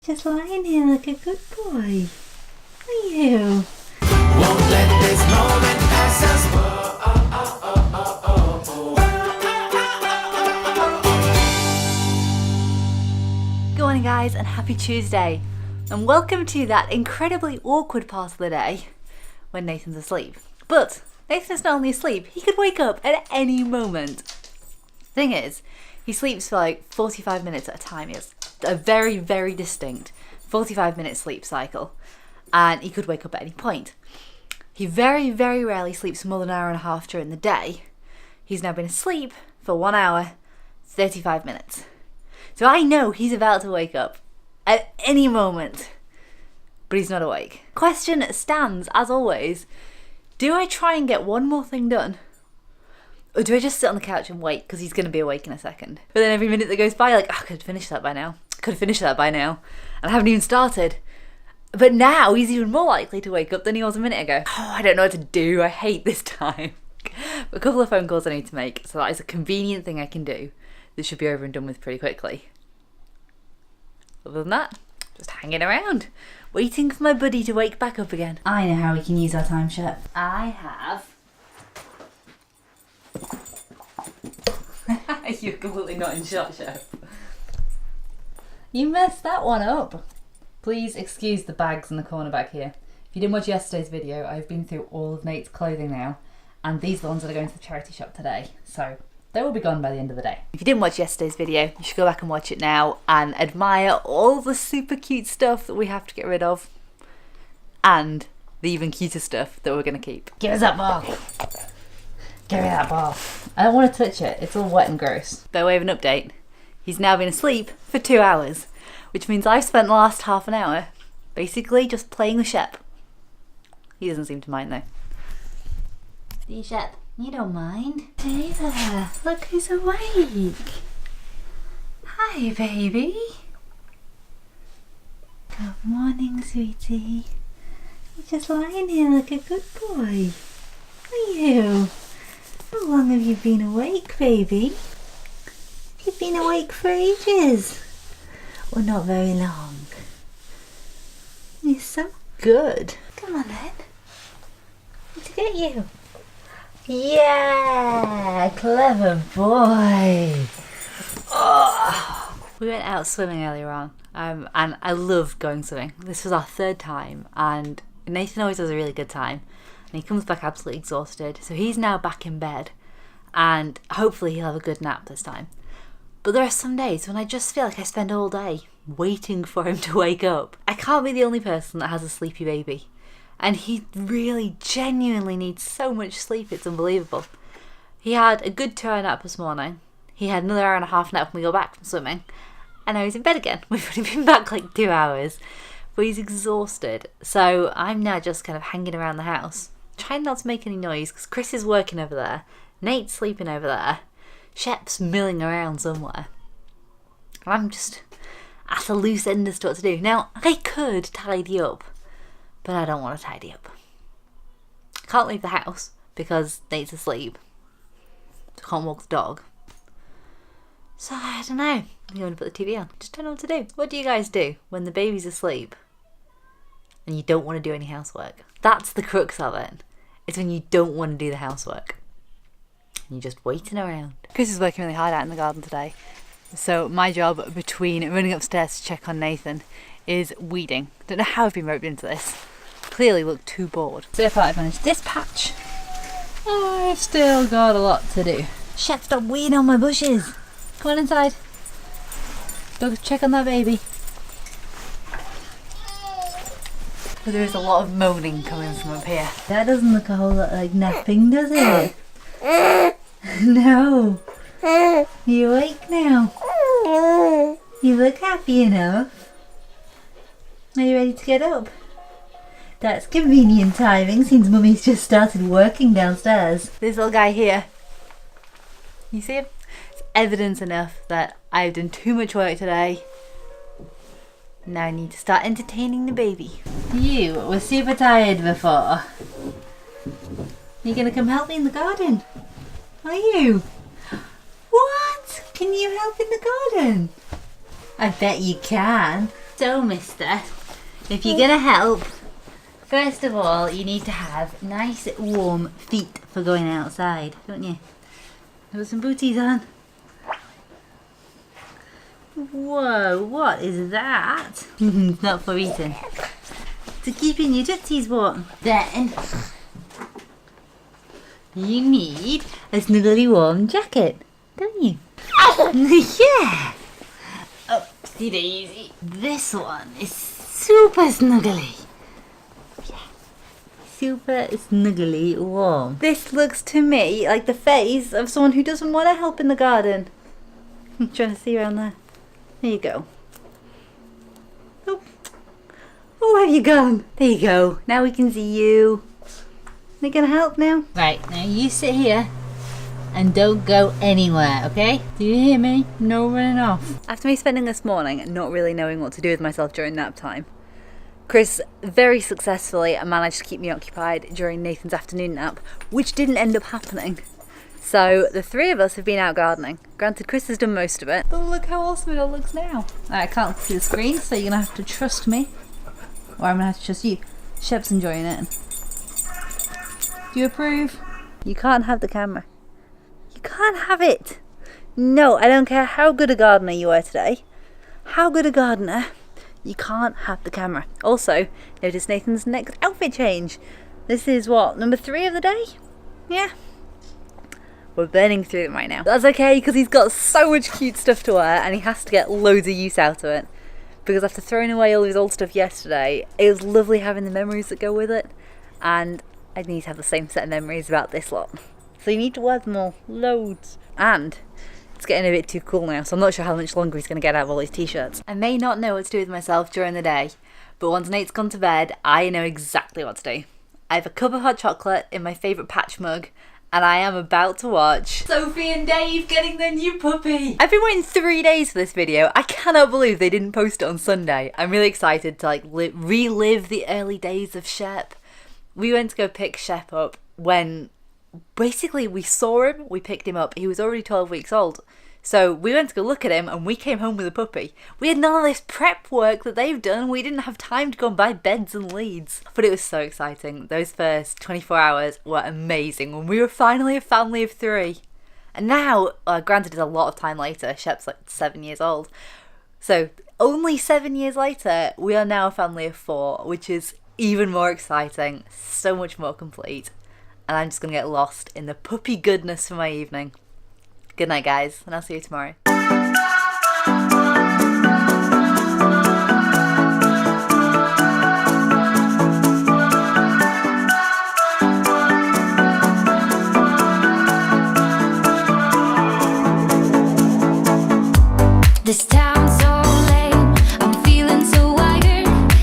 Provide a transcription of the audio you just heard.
Just lying here like a good boy. Are you? Won't let this moment pass us. Good morning guys and happy Tuesday. And welcome to that incredibly awkward part of the day when Nathan's asleep. But Nathan's not only asleep, he could wake up at any moment. Thing is, he sleeps for like 45 minutes at a time. He has a very, very distinct 45-minute sleep cycle. And he could wake up at any point. He very, very rarely sleeps more than an hour and a half during the day. He's now been asleep for 1 hour, 35 minutes. So I know he's about to wake up at any moment, but he's not awake. Question stands, as always, do I try and get one more thing done? Or do I just sit on the couch and wait because he's going to be awake in a second? But then every minute that goes by, like, oh, I could have finished that by now. And I haven't even started. But now he's even more likely to wake up than he was a minute ago. Oh, I don't know what to do. I hate this time. A couple of phone calls I need to make, so that is a convenient thing I can do. This should be over and done with pretty quickly. Other than that, just hanging around, waiting for my buddy to wake back up again. I know how we can use our time, Shep. I have... You're completely not in shot, Shep. You messed that one up. Please excuse the bags in the corner back here. If you didn't watch yesterday's video, I've been through all of Nate's clothing now, and these are the ones that are going to the charity shop today, so they will be gone by the end of the day. If you didn't watch yesterday's video, you should go back and watch it now and admire all the super cute stuff that we have to get rid of, and the even cuter stuff that we're going to keep. Give us that ball. Give me that ball. I don't want to touch it, it's all wet and gross. By way of an update, he's now been asleep for 2 hours. Which means I've spent the last half an hour basically just playing with Shep. He doesn't seem to mind though. See, Shep, you don't mind. Hey there, look who's awake. Hi, baby. Good morning, sweetie. You're just lying here like a good boy. Are you? How long have you been awake, baby? You've been awake for ages. Well, not very long. You're so good. Come on then. To get you. Yeah, clever boy. Oh. We went out swimming earlier on, and I love going swimming. This was our third time, and Nathan always has a really good time, and he comes back absolutely exhausted. So he's now back in bed, and hopefully he'll have a good nap this time. But there are some days when I just feel like I spend all day waiting for him to wake up. I can't be the only person that has a sleepy baby. And he really genuinely needs so much sleep, it's unbelievable. He had a good 2 hour nap this morning. He had another hour and a half nap when we got back from swimming. And now he's in bed again. We've only been back like 2 hours. But he's exhausted. So I'm now just kind of hanging around the house, trying not to make any noise because Chris is working over there. Nate's sleeping over there. Shep's milling around somewhere. I'm just at a loose end as to what to do. Now, I could tidy up, but I don't want to tidy up. I can't leave the house because Nate's asleep. I can't walk the dog. So, I don't know. I'm going to put the TV on. Just don't know what to do. What do you guys do when the baby's asleep and you don't want to do any housework? That's the crux of it. It's when you don't want to do the housework. You're just waiting around. Chris is working really hard out in the garden today. So my job between running upstairs to check on Nathan is weeding. Don't know how I've been roped into this. Clearly look too bored. So far I've managed this patch. I've still got a lot to do. Shep, stop weeding on my bushes. Come on inside. Go check on that baby. But there is a lot of moaning coming from up here. That doesn't look a whole lot like napping, does it? No. You awake now? You look happy enough. Are you ready to get up? That's convenient timing since Mummy's just started working downstairs. This little guy here. You see him? It's evidence enough that I've done too much work today. Now I need to start entertaining the baby. You were super tired before. Are you going to come help me in the garden? Are you? What? Can you help in the garden? I bet you can. So, mister, if you're gonna help, first of all, you need to have nice warm feet for going outside, don't you? Put some booties on. Whoa, what is that? Not for eating. To keeping your tootsies warm. Then, you need a snuggly warm jacket, don't you? Yeah! Oopsie daisy. This one is super snuggly. Yeah. Super snuggly warm. This looks to me like the face of someone who doesn't want to help in the garden. I'm trying to see around there. There you go. Oh. Oh, where have you gone? There you go. Now we can see you. Are you gonna help now? Right, now you sit here and don't go anywhere, okay? Do you hear me? No running off. After me spending this morning not really knowing what to do with myself during nap time, Chris very successfully managed to keep me occupied during Nathan's afternoon nap, which didn't end up happening. So the three of us have been out gardening. Granted, Chris has done most of it, but look how awesome it all looks now. I can't see the screen, so you're gonna have to trust me, or I'm gonna have to trust you. Shep's enjoying it. Do you approve? You can't have the camera. You can't have it. No, I don't care how good a gardener you are today. How good a gardener, you can't have the camera. Also, notice Nathan's next outfit change. This is what, number 3 of the day? Yeah. We're burning through them right now. That's okay, because he's got so much cute stuff to wear and he has to get loads of use out of it. Because after throwing away all his old stuff yesterday, it was lovely having the memories that go with it. And I need to have the same set of memories about this lot. So you need to wear them all. Loads. And it's getting a bit too cool now, so I'm not sure how much longer he's going to get out of all his t-shirts. I may not know what to do with myself during the day, but once Nate's gone to bed, I know exactly what to do. I have a cup of hot chocolate in my favourite patch mug, and I am about to watch Sophie and Dave getting their new puppy. I've been waiting 3 days for this video. I cannot believe they didn't post it on Sunday. I'm really excited to relive the early days of Shep. We went to go pick Shep up when basically we saw him, we picked him up. He was already 12 weeks old. So we went to go look at him and we came home with a puppy. We had none of this prep work that they've done. We didn't have time to go and buy beds and leads. But it was so exciting. Those first 24 hours were amazing when we were finally a family of 3. And now, granted it's a lot of time later, Shep's like 7 years old. So only 7 years later, we are now a family of 4, which is even more exciting, so much more complete. And I'm just going to get lost in the puppy goodness for my evening. Good night, guys, and I'll see you tomorrow. This town's